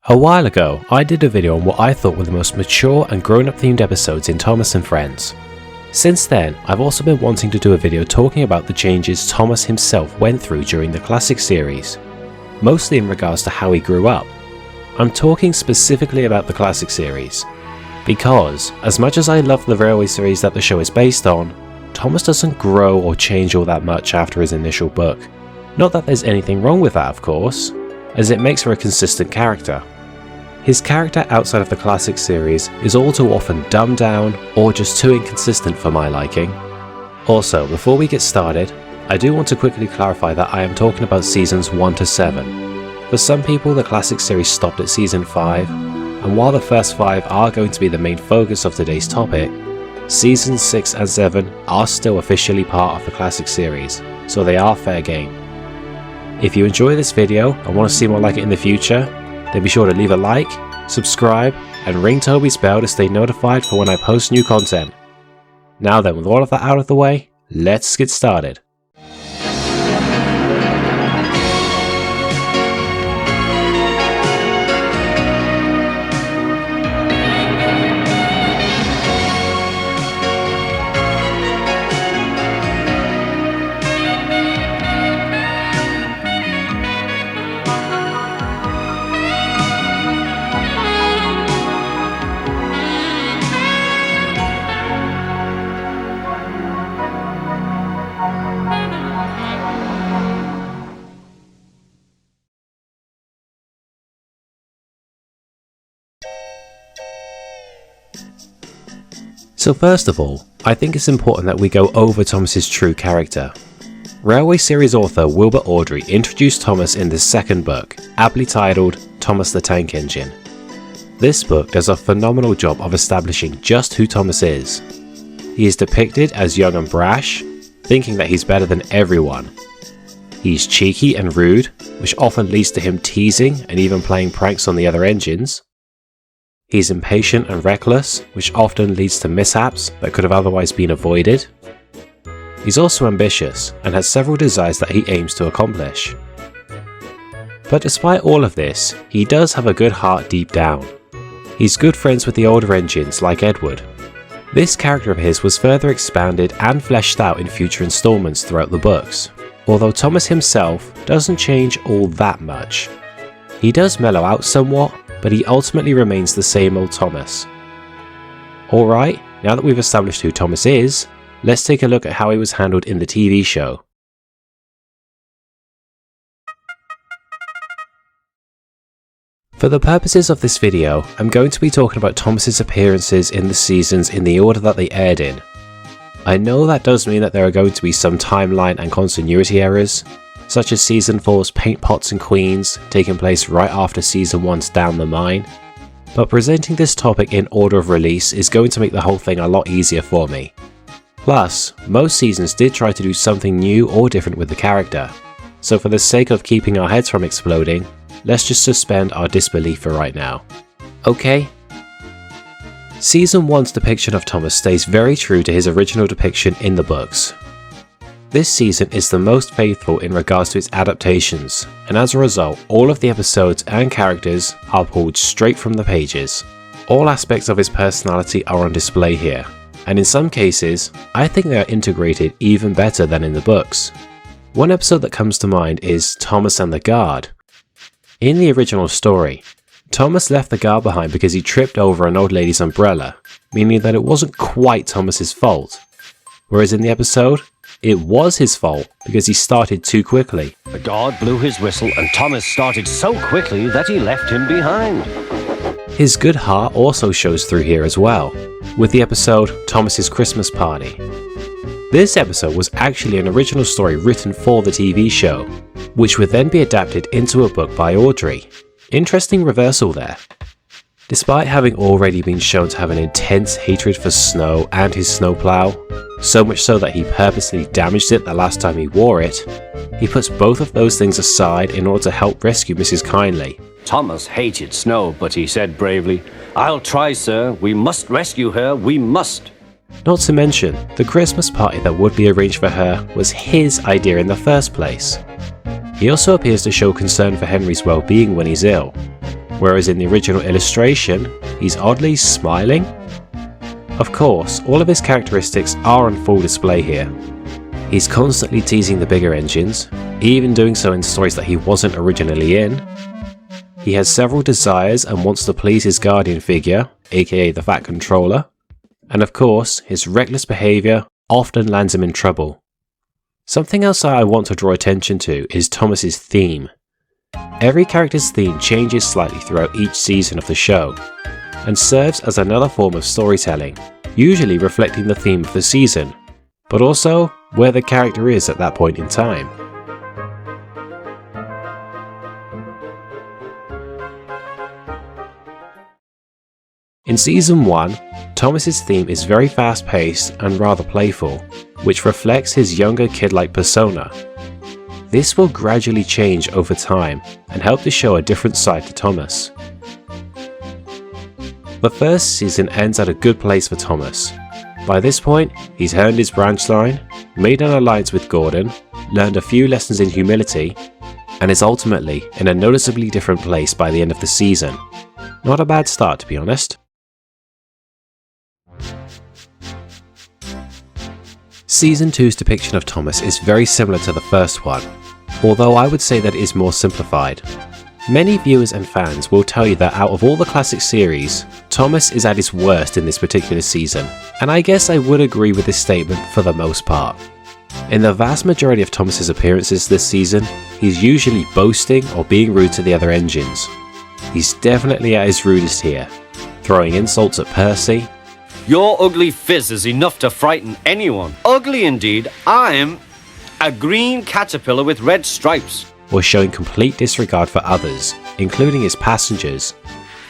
A while ago, I did a video on what I thought were the most mature and grown-up themed episodes in Thomas and Friends. Since then, I've also been wanting to do a video talking about the changes Thomas himself went through during the classic series, mostly in regards to how he grew up. I'm talking specifically about the classic series, because as much as I love the railway series that the show is based on, Thomas doesn't grow or change all that much after his initial book. Not that there's anything wrong with that, of course, as it makes for a consistent character. His character outside of the classic series is all too often dumbed down or just too inconsistent for my liking. Also, before we get started, I do want to quickly clarify that I am talking about seasons 1 to 7. For some people, the classic series stopped at season 5, and while the first 5 are going to be the main focus of today's topic, seasons 6 and 7 are still officially part of the classic series, so they are fair game. If you enjoy this video and want to see more like it in the future, then be sure to leave a like, subscribe, and ring Toby's bell to stay notified for when I post new content. Now then, with all of that out of the way, let's get started. So first of all, I think it's important that we go over Thomas's true character. Railway series author Wilbur Awdry introduced Thomas in the second book, aptly titled Thomas the Tank Engine. This book does a phenomenal job of establishing just who Thomas is. He is depicted as young and brash, thinking that he's better than everyone. He's cheeky and rude, which often leads to him teasing and even playing pranks on the other engines. He's impatient and reckless, which often leads to mishaps that could have otherwise been avoided. He's also ambitious and has several desires that he aims to accomplish. But despite all of this, he does have a good heart deep down. He's good friends with the older engines like Edward. This character of his was further expanded and fleshed out in future installments throughout the books, although Thomas himself doesn't change all that much. He does mellow out somewhat, but he ultimately remains the same old Thomas. Alright, now that we've established who Thomas is, let's take a look at how he was handled in the TV show. For the purposes of this video, I'm going to be talking about Thomas's appearances in the seasons in the order that they aired in. I know that does mean that there are going to be some timeline and continuity errors, such as Season 4's Paint Pots and Queens taking place right after Season 1's Down the Mine, but presenting this topic in order of release is going to make the whole thing a lot easier for me. Plus, most seasons did try to do something new or different with the character, so for the sake of keeping our heads from exploding, let's just suspend our disbelief for right now. Okay? Season 1's depiction of Thomas stays very true to his original depiction in the books. This season is the most faithful in regards to its adaptations, and as a result, all of the episodes and characters are pulled straight from the pages. All aspects of his personality are on display here, and in some cases, I think they are integrated even better than in the books. One episode that comes to mind is Thomas and the Guard. In the original story, Thomas left the guard behind because he tripped over an old lady's umbrella, meaning that it wasn't quite Thomas's fault. Whereas in the episode, it was his fault because he started too quickly. The guard blew his whistle and Thomas started so quickly that he left him behind. His good heart also shows through here as well, with the episode Thomas's Christmas Party. This episode was actually an original story written for the TV show, which would then be adapted into a book by Awdry. Interesting reversal there. Despite having already been shown to have an intense hatred for snow and his snowplow, so much so that he purposely damaged it the last time he wore it, he puts both of those things aside in order to help rescue Mrs. Kindly. Thomas hated snow, but he said bravely, "I'll try, sir. We must rescue her. We must." Not to mention, the Christmas party that would be arranged for her was his idea in the first place. He also appears to show concern for Henry's well-being when he's ill. whereas in the original illustration, he's oddly smiling. Of course, all of his characteristics are on full display here. He's constantly teasing the bigger engines, even doing so in stories that he wasn't originally in. He has several desires and wants to please his guardian figure, aka the Fat Controller. And of course, his reckless behaviour often lands him in trouble. Something else I want to draw attention to is Thomas's theme. Every character's theme changes slightly throughout each season of the show, and serves as another form of storytelling, usually reflecting the theme of the season, but also where the character is at that point in time. In Season 1, Thomas's theme is very fast-paced and rather playful, which reflects his younger kid-like persona. This will gradually change over time and help to show a different side to Thomas. The first season ends at a good place for Thomas. By this point, he's earned his Branchline, made an alliance with Gordon, learned a few lessons in humility, and is ultimately in a noticeably different place by the end of the season. Not a bad start, to be honest. Season 2's depiction of Thomas is very similar to the first one, although I would say that it is more simplified. Many viewers and fans will tell you that out of all the classic series, Thomas is at his worst in this particular season, and I guess I would agree with this statement for the most part. In the vast majority of Thomas's appearances this season, he's usually boasting or being rude to the other engines. He's definitely at his rudest here, throwing insults at Percy. Your ugly fizz is enough to frighten anyone. Ugly indeed. I'm a green caterpillar with red stripes. Or showing complete disregard for others, including his passengers.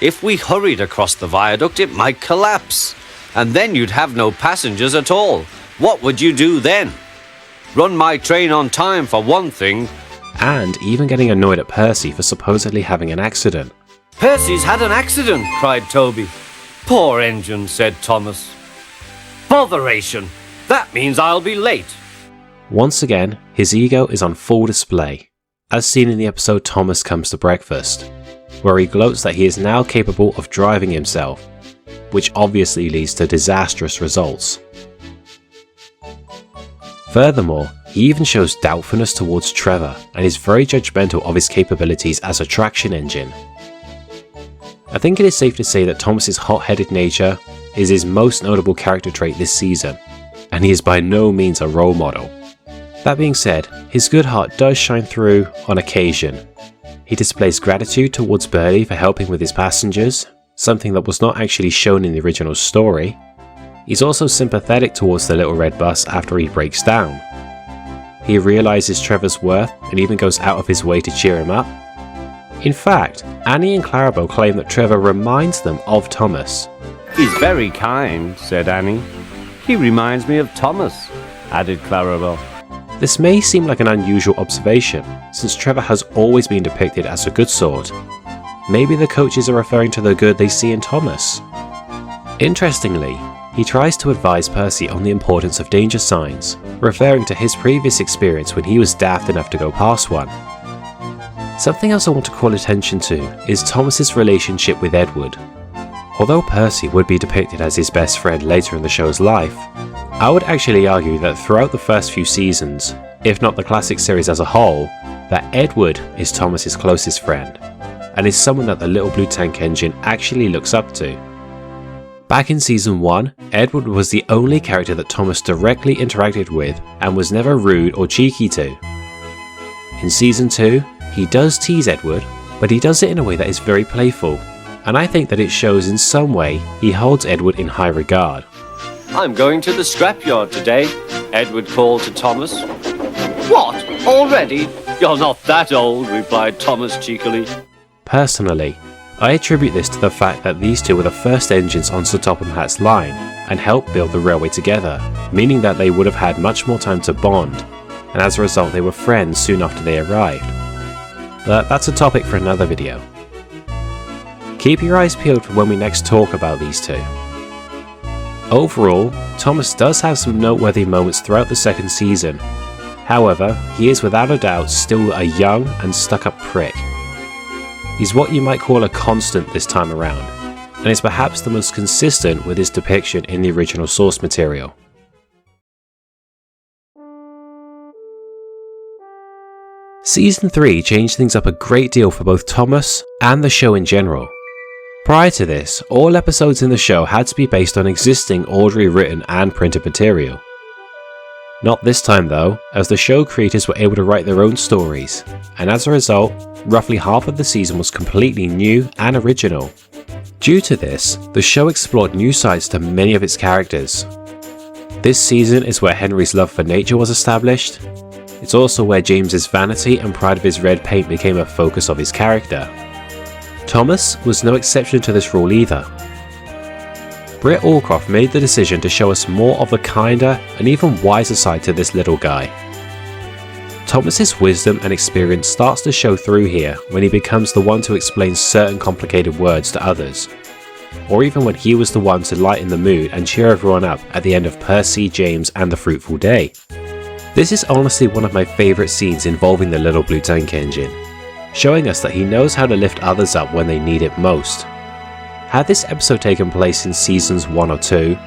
If we hurried across the viaduct, it might collapse. And then you'd have no passengers at all. What would you do then? Run my train on time for one thing. And even getting annoyed at Percy for supposedly having an accident. Percy's had an accident, cried Toby. Poor engine, said Thomas. Botheration! That means I'll be late. Once again, his ego is on full display, as seen in the episode Thomas Comes to Breakfast, where he gloats that he is now capable of driving himself, which obviously leads to disastrous results. Furthermore, he even shows doubtfulness towards Trevor and is very judgmental of his capabilities as a traction engine. I think it is safe to say that Thomas's hot-headed nature is his most notable character trait this season, and he is by no means a role model. That being said, his good heart does shine through on occasion. He displays gratitude towards Bertie for helping with his passengers, something that was not actually shown in the original story. He's also sympathetic towards the little red bus after he breaks down. He realises Trevor's worth and even goes out of his way to cheer him up. In fact, Annie and Clarabelle claim that Trevor reminds them of Thomas. He's very kind, said Annie. He reminds me of Thomas, added Clarabelle. This may seem like an unusual observation, since Trevor has always been depicted as a good sort. Maybe the coaches are referring to the good they see in Thomas. Interestingly, he tries to advise Percy on the importance of danger signs, referring to his previous experience when he was daft enough to go past one. Something else I want to call attention to is Thomas's relationship with Edward. Although Percy would be depicted as his best friend later in the show's life, I would actually argue that throughout the first few seasons, if not the classic series as a whole, that Edward is Thomas's closest friend, and is someone that the Little Blue Tank engine actually looks up to. Back in Season 1, Edward was the only character that Thomas directly interacted with and was never rude or cheeky to. In Season 2, he does tease Edward, but he does it in a way that is very playful, and I think that it shows in some way he holds Edward in high regard. I'm going to the scrapyard today, Edward called to Thomas. What? Already? You're not that old, replied Thomas cheekily. Personally, I attribute this to the fact that these two were the first engines on Sir Topham Hatt's line and helped build the railway together, meaning that they would have had much more time to bond, and as a result they were friends soon after they arrived. But that's a topic for another video. Keep your eyes peeled for when we next talk about these two. Overall, Thomas does have some noteworthy moments throughout the second season. However, he is without a doubt still a young and stuck-up prick. He's what you might call a constant this time around, and is perhaps the most consistent with his depiction in the original source material. Season 3 changed things up a great deal for both Thomas and the show in general. Prior to this, all episodes in the show had to be based on existing already written and printed material. Not this time though, as the show creators were able to write their own stories, and as a result, roughly half of the season was completely new and original. Due to this, the show explored new sides to many of its characters. This season is where Henry's love for nature was established. It's also where James's vanity and pride of his red paint became a focus of his character. Thomas was no exception to this rule either. Britt Allcroft made the decision to show us more of the kinder and even wiser side to this little guy. Thomas's wisdom and experience starts to show through here when he becomes the one to explain certain complicated words to others, or even when he was the one to lighten the mood and cheer everyone up at the end of Percy, James and The Fruitful Day. This is honestly one of my favourite scenes involving the little blue tank engine, showing us that he knows how to lift others up when they need it most. Had this episode taken place in seasons 1 or 2,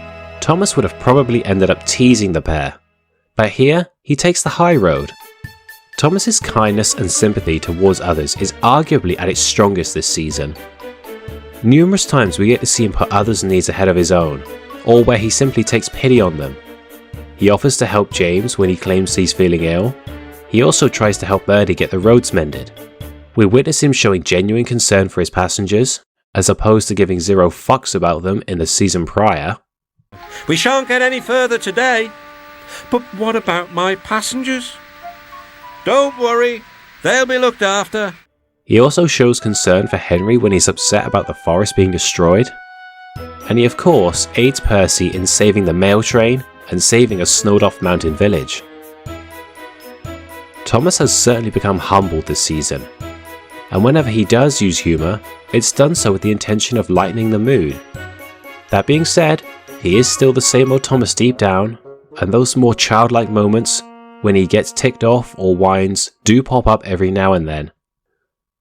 Thomas would have probably ended up teasing the pair, but here he takes the high road. Thomas's kindness and sympathy towards others is arguably at its strongest this season. Numerous times we get to see him put others' needs ahead of his own, or where he simply takes pity on them. He offers to help James when he claims he's feeling ill. He also tries to help Birdie get the roads mended. We witness him showing genuine concern for his passengers, as opposed to giving zero fucks about them in the season prior. We shan't get any further today. But what about my passengers? Don't worry, they'll be looked after. He also shows concern for Henry when he's upset about the forest being destroyed. And he of course aids Percy in saving the mail train and saving a snowed off mountain village. Thomas has certainly become humbled this season, and whenever he does use humour, it's done so with the intention of lightening the mood. That being said, he is still the same old Thomas deep down, and those more childlike moments when he gets ticked off or whines do pop up every now and then.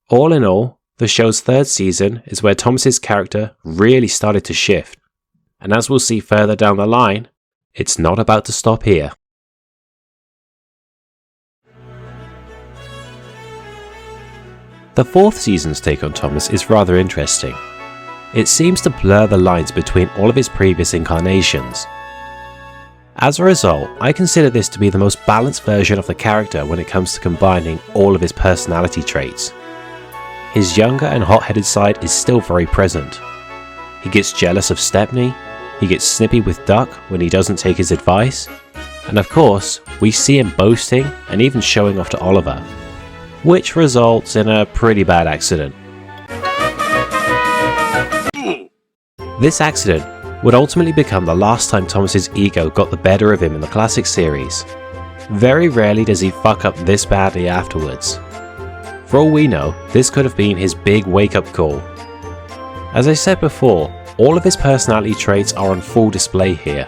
All in all, the show's third season is where Thomas's character really started to shift, and as we'll see further down the line, it's not about to stop here. The fourth season's take on Thomas is rather interesting. It seems to blur the lines between all of his previous incarnations. As a result, I consider this to be the most balanced version of the character when it comes to combining all of his personality traits. His younger and hot-headed side is still very present. He gets jealous of Stepney, he gets snippy with Duck when he doesn't take his advice, and of course, we see him boasting and even showing off to Oliver, which results in a pretty bad accident. This accident would ultimately become the last time Thomas's ego got the better of him in the classic series. Very rarely does he fuck up this badly afterwards. For all we know, this could have been his big wake-up call. As I said before, all of his personality traits are on full display here.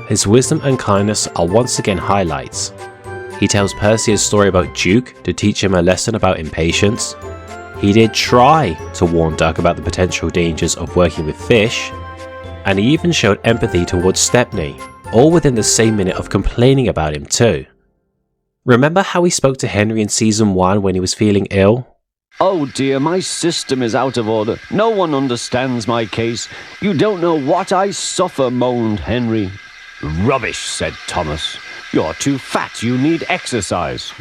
His wisdom and kindness are once again highlights. He tells Percy a story about Duke to teach him a lesson about impatience. He did try to warn Duck about the potential dangers of working with fish, and he even showed empathy towards Stepney, all within the same minute of complaining about him too. Remember how he spoke to Henry in season 1 when he was feeling ill? Oh dear, my system is out of order. No one understands my case. You don't know what I suffer, moaned Henry. Rubbish, said Thomas. You're too fat, you need exercise.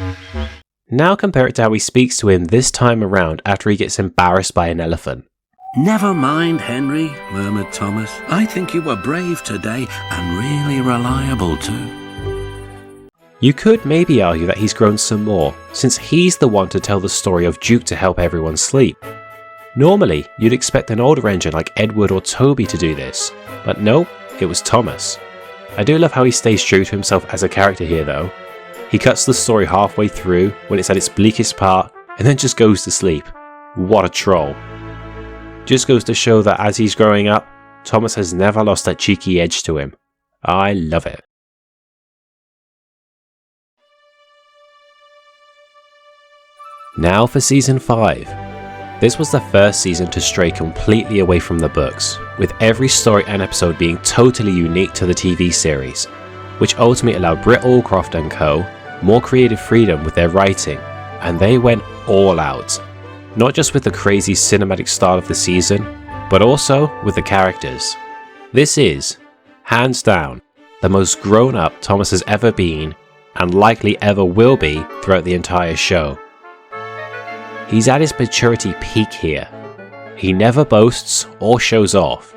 Now compare it to how he speaks to him this time around after he gets embarrassed by an elephant. Never mind, Henry, murmured Thomas. I think you were brave today and really reliable too. You could maybe argue that he's grown some more, since he's the one to tell the story of Duke to help everyone sleep. Normally, you'd expect an older engine like Edward or Toby to do this, but no, it was Thomas. I do love how he stays true to himself as a character here though. He cuts the story halfway through when it's at its bleakest part, and then just goes to sleep. What a troll. Just goes to show that as he's growing up, Thomas has never lost that cheeky edge to him. I love it. Now for season 5. This was the first season to stray completely away from the books, with every story and episode being totally unique to the TV series, which ultimately allowed Britt Allcroft and co. more creative freedom with their writing, and they went all out. Not just with the crazy cinematic style of the season, but also with the characters. This is, hands down, the most grown up Thomas has ever been, and likely ever will be throughout the entire show. He's at his maturity peak here. He never boasts or shows off.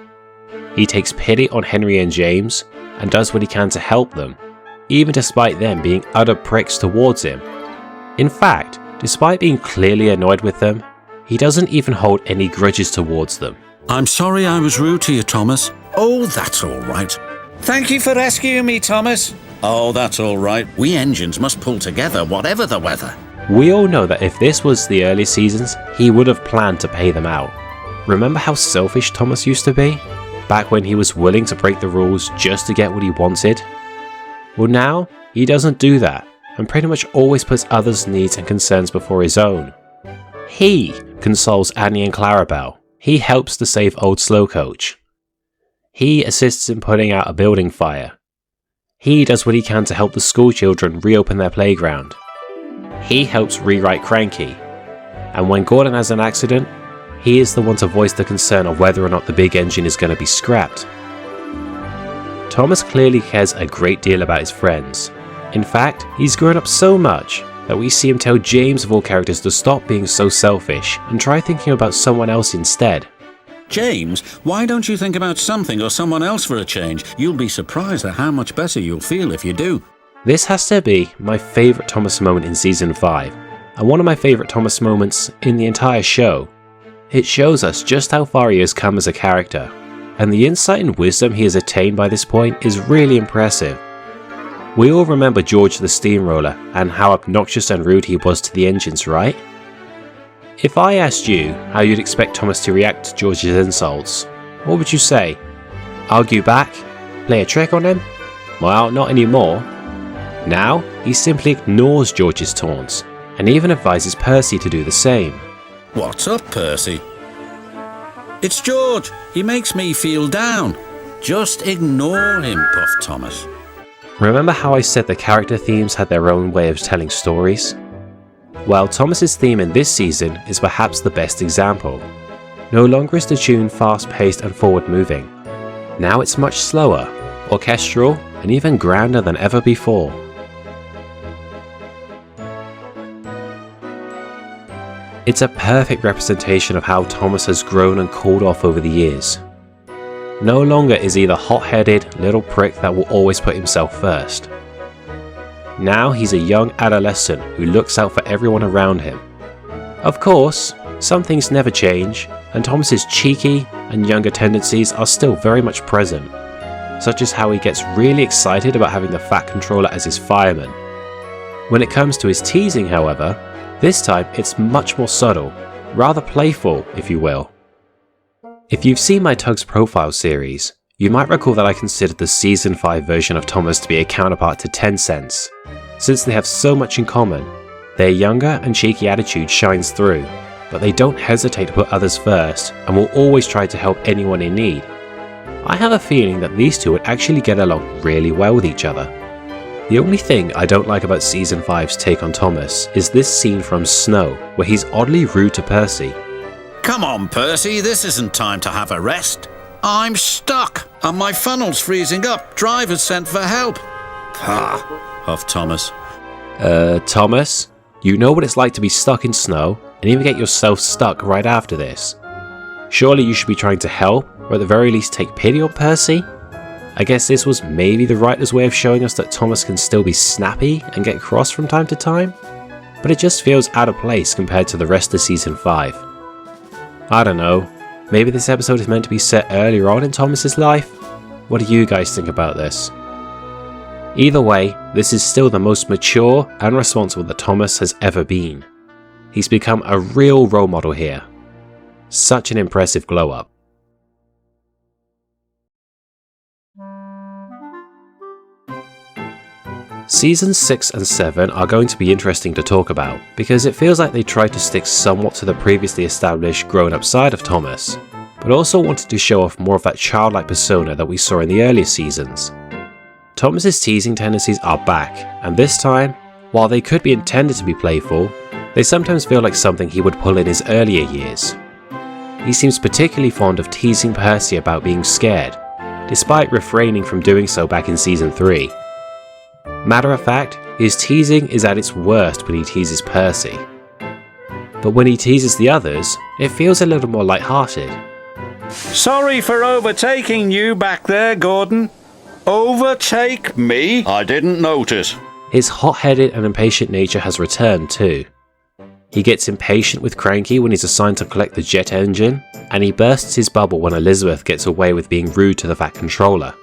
He takes pity on Henry and James, and does what he can to help them, even despite them being utter pricks towards him. In fact, despite being clearly annoyed with them, he doesn't even hold any grudges towards them. I'm sorry I was rude to you, Thomas. Oh, that's all right. Thank you for rescuing me, Thomas. Oh, that's all right. We engines must pull together, whatever the weather. We all know that if this was the early seasons, he would have planned to pay them out. Remember how selfish Thomas used to be? Back when he was willing to break the rules just to get what he wanted? Well, now, he doesn't do that, and pretty much always puts others' needs and concerns before his own. He consoles Annie and Clarabelle. He helps to save old Slowcoach. He assists in putting out a building fire. He does what he can to help the school children reopen their playground. He helps rewrite Cranky. And when Gordon has an accident, he is the one to voice the concern of whether or not the big engine is going to be scrapped. Thomas clearly cares a great deal about his friends. In fact, he's grown up so much that we see him tell James of all characters to stop being so selfish and try thinking about someone else instead. James, why don't you think about something or someone else for a change? You'll be surprised at how much better you'll feel if you do. This has to be my favourite Thomas moment in Season 5, and one of my favourite Thomas moments in the entire show. It shows us just how far he has come as a character, and the insight and wisdom he has attained by this point is really impressive. We all remember George the Steamroller and how obnoxious and rude he was to the engines, right? If I asked you how you'd expect Thomas to react to George's insults, what would you say? Argue back? Play a trick on him? Well, not anymore. Now, he simply ignores George's taunts, and even advises Percy to do the same. What's up, Percy? It's George. He makes me feel down. Just ignore him, Puff Thomas. Remember how I said the character themes had their own way of telling stories? Well, Thomas's theme in this season is perhaps the best example. No longer is the tune fast-paced and forward-moving. Now it's much slower, orchestral, and even grander than ever before. It's a perfect representation of how Thomas has grown and cooled off over the years. No longer is he the hot-headed little prick that will always put himself first. Now he's a young adolescent who looks out for everyone around him. Of course, some things never change, and Thomas's cheeky and younger tendencies are still very much present, such as how he gets really excited about having the Fat Controller as his fireman. When it comes to his teasing, however, this time it's much more subtle, rather playful, if you will. If you've seen my TUGS profile series, you might recall that I considered the Season 5 version of Thomas to be a counterpart to 10 Cents. Since they have so much in common, their younger and cheeky attitude shines through, but they don't hesitate to put others first and will always try to help anyone in need. I have a feeling that these two would actually get along really well with each other. The only thing I don't like about Season 5's take on Thomas is this scene from Snow, where he's oddly rude to Percy. Come on, Percy, this isn't time to have a rest. I'm stuck, and my funnel's freezing up. Driver's sent for help. Ha, huffed Thomas. Thomas? You know what it's like to be stuck in snow, and even get yourself stuck right after this. Surely you should be trying to help, or at the very least take pity on Percy? I guess this was maybe the writer's way of showing us that Thomas can still be snappy and get cross from time to time, but it just feels out of place compared to the rest of Season 5. I don't know, maybe this episode is meant to be set earlier on in Thomas's life? What do you guys think about this? Either way, this is still the most mature and responsible that Thomas has ever been. He's become a real role model here. Such an impressive glow up. Seasons 6 and 7 are going to be interesting to talk about, because it feels like they tried to stick somewhat to the previously established grown-up side of Thomas, but also wanted to show off more of that childlike persona that we saw in the earlier seasons. Thomas's teasing tendencies are back, and this time, while they could be intended to be playful, they sometimes feel like something he would pull in his earlier years. He seems particularly fond of teasing Percy about being scared, despite refraining from doing so back in Season 3. Matter of fact, his teasing is at its worst when he teases Percy. But when he teases the others, it feels a little more light-hearted. Sorry for overtaking you back there, Gordon. Overtake me? I didn't notice. His hot-headed and impatient nature has returned too. He gets impatient with Cranky when he's assigned to collect the jet engine, and he bursts his bubble when Elizabeth gets away with being rude to the Vat Controller.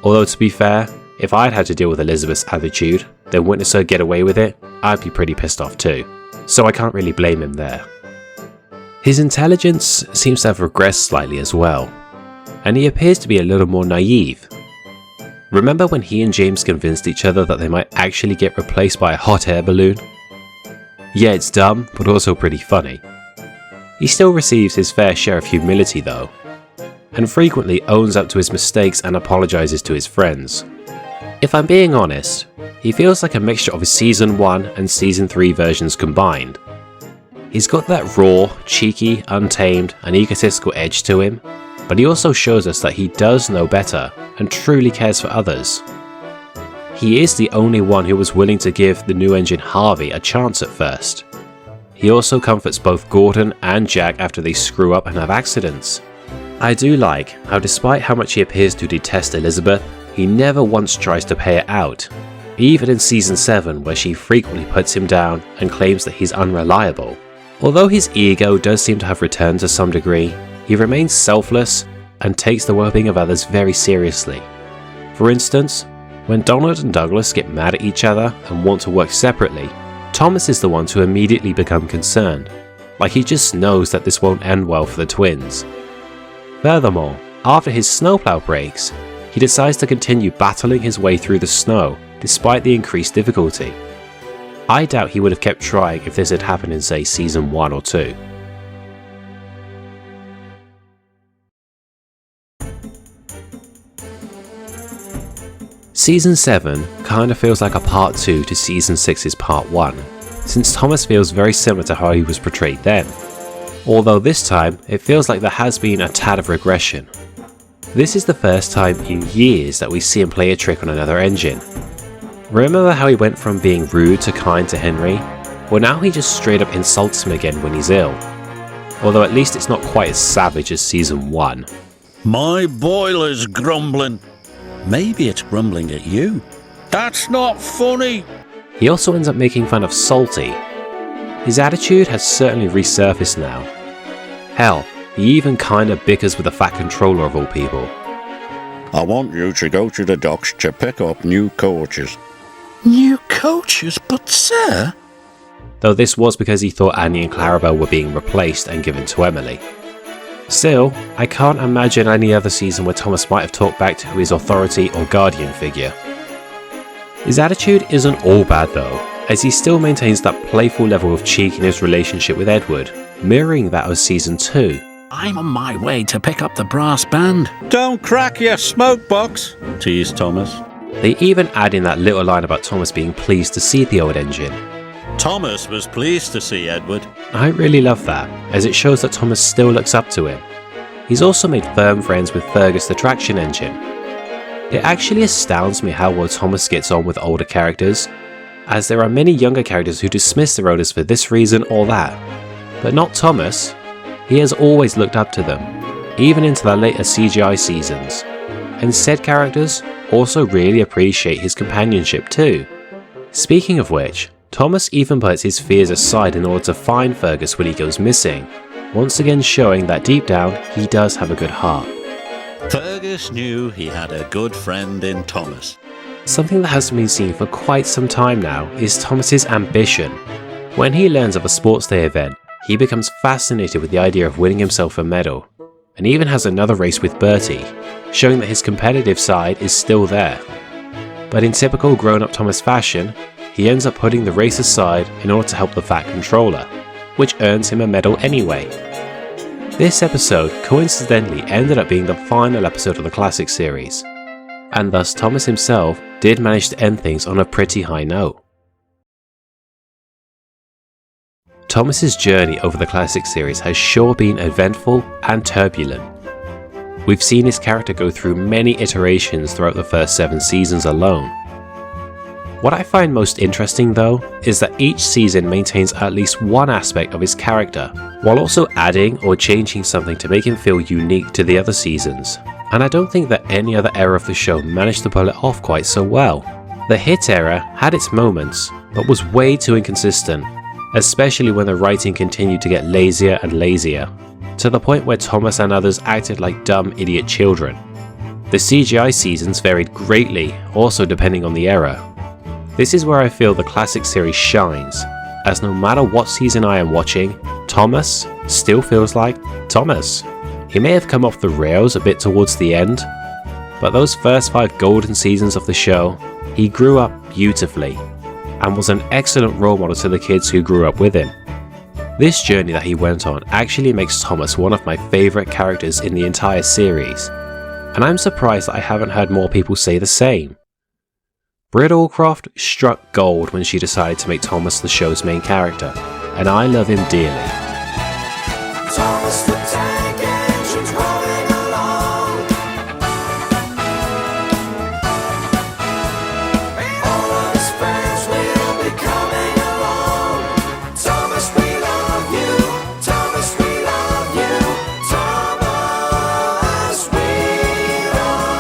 Although to be fair, if I'd had to deal with Elizabeth's attitude, then witness her get away with it, I'd be pretty pissed off too. So I can't really blame him there. His intelligence seems to have regressed slightly as well, and he appears to be a little more naive. Remember when he and James convinced each other that they might actually get replaced by a hot air balloon? Yeah, it's dumb, but also pretty funny. He still receives his fair share of humility though, and frequently owns up to his mistakes and apologises to his friends. If I'm being honest, he feels like a mixture of his Season 1 and Season 3 versions combined. He's got that raw, cheeky, untamed, and egotistical edge to him, but he also shows us that he does know better and truly cares for others. He is the only one who was willing to give the new engine Harvey a chance at first. He also comforts both Gordon and Jack after they screw up and have accidents. I do like how despite how much he appears to detest Elizabeth, he never once tries to pay it out, even in Season 7 where she frequently puts him down and claims that he's unreliable. Although his ego does seem to have returned to some degree, he remains selfless and takes the well-being of others very seriously. For instance, when Donald and Douglas get mad at each other and want to work separately, Thomas is the one to immediately become concerned, like he just knows that this won't end well for the twins. Furthermore, after his snowplow breaks, he decides to continue battling his way through the snow despite the increased difficulty. I doubt he would have kept trying if this had happened in say Season 1 or 2. Season 7 kinda feels like a part 2 to Season 6's part 1, since Thomas feels very similar to how he was portrayed then. Although this time, it feels like there has been a tad of regression. This is the first time in years that we see him play a trick on another engine. Remember how he went from being rude to kind to Henry? Well, now he just straight up insults him again when he's ill. Although at least it's not quite as savage as Season 1. My boiler's grumbling. Maybe it's grumbling at you. That's not funny. He also ends up making fun of Salty. His attitude has certainly resurfaced now. Hell, he even kinda bickers with the Vat Controller of all people. I want you to go to the docks to pick up new coaches. New coaches? But sir? Though this was because he thought Annie and Clarabelle were being replaced and given to Emily. Still, I can't imagine any other season where Thomas might have talked back to his authority or guardian figure. His attitude isn't all bad though, as he still maintains that playful level of cheek in his relationship with Edward, mirroring that of Season 2. I'm on my way to pick up the brass band. Don't crack your smoke box, teased Thomas. They even add in that little line about Thomas being pleased to see the old engine. Thomas was pleased to see Edward. I really love that, as it shows that Thomas still looks up to him. He's also made firm friends with Fergus the traction engine. It actually astounds me how well Thomas gets on with older characters, as there are many younger characters who dismiss their elders for this reason or that. But not Thomas. He has always looked up to them, even into the later CGI seasons. And said characters also really appreciate his companionship too. Speaking of which, Thomas even puts his fears aside in order to find Fergus when he goes missing, once again showing that deep down he does have a good heart. Fergus knew he had a good friend in Thomas. Something that hasn't been seen for quite some time now is Thomas's ambition. When he learns of a sports day event, he becomes fascinated with the idea of winning himself a medal, and even has another race with Bertie, showing that his competitive side is still there. But in typical grown-up Thomas fashion, he ends up putting the race aside in order to help the Fat Controller, which earns him a medal anyway. This episode coincidentally ended up being the final episode of the classic series, and thus Thomas himself did manage to end things on a pretty high note. Thomas's journey over the classic series has sure been eventful and turbulent. We've seen his character go through many iterations throughout the first 7 seasons alone. What I find most interesting though, is that each season maintains at least one aspect of his character, while also adding or changing something to make him feel unique to the other seasons. And I don't think that any other era of the show managed to pull it off quite so well. The hit era had its moments, but was way too inconsistent, especially when the writing continued to get lazier and lazier, to the point where Thomas and others acted like dumb idiot children. The CGI seasons varied greatly, also depending on the era. This is where I feel the classic series shines, as no matter what season I am watching, Thomas still feels like Thomas. He may have come off the rails a bit towards the end, but those first 5 golden seasons of the show, he grew up beautifully, and was an excellent role model to the kids who grew up with him. This journey that he went on actually makes Thomas one of my favourite characters in the entire series, and I'm surprised that I haven't heard more people say the same. Britt Allcroft struck gold when she decided to make Thomas the show's main character, and I love him dearly. Thomas the Tank Engine's rolling along. All of his friends will be coming along. Thomas, we love you. Thomas, we love you. Thomas, we love you.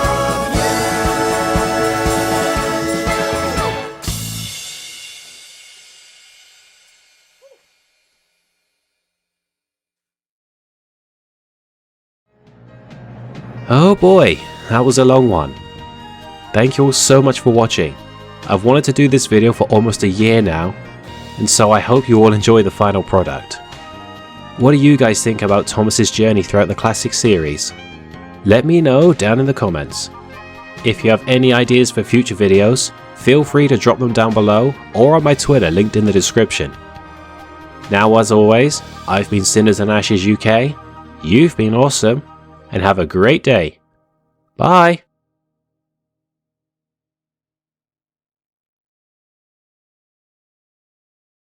Oh boy, that was a long one. Thank you all so much for watching. I've wanted to do this video for almost a year now, and so I hope you all enjoy the final product. What do you guys think about Thomas's journey throughout the classic series? Let me know down in the comments. If you have any ideas for future videos, feel free to drop them down below or on my Twitter linked in the description. Now as always, I've been Cinders and Ashes UK, you've been awesome, and have a great day. Bye!